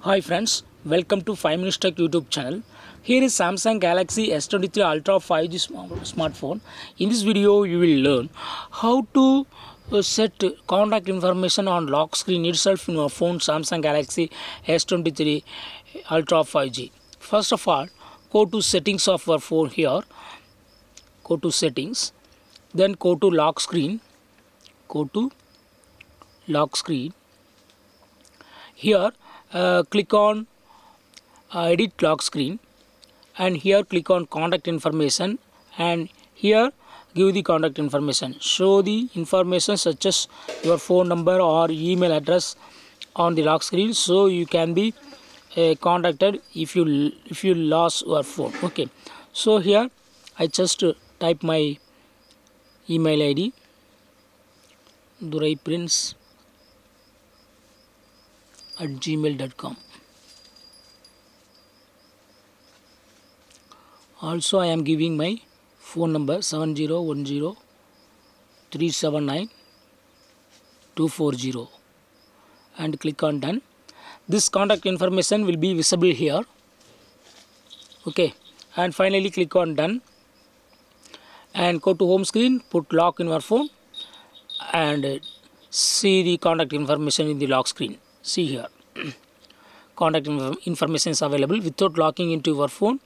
Hi friends, welcome to 5 Minutes Tech YouTube channel. Here is Samsung Galaxy S23 Ultra 5G smartphone. In this video, you will learn how to set contact information on lock screen itself in your phone Samsung Galaxy S23 Ultra 5G. First of all, go to settings of your phone here. Go to settings, then go to lock screen. Go to lock screen. Here, click on edit lock screen, and here click on contact information, and here give the contact information. Show the information such as your phone number or email address on the lock screen, so you can be contacted if you lost your phone. Okay, so here I just type my email ID duraiPrince@gmail.com. Also, I am giving my phone number 7010379240 and click on done. This contact information will be visible here. Okay, and finally click on done and go to home screen, put lock in your phone and see the contact information in the lock screen. See here. Contact information is available without locking into your phone.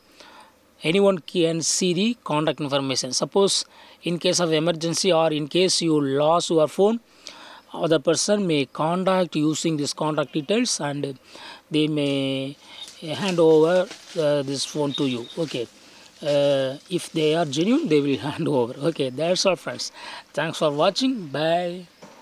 Anyone can see the contact information. Suppose in case of emergency or in case you lost your phone, other person may contact using this contact details and they may hand over this phone to you. Okay, if they are genuine, they will hand over. Okay, that's all friends. Thanks for watching. Bye.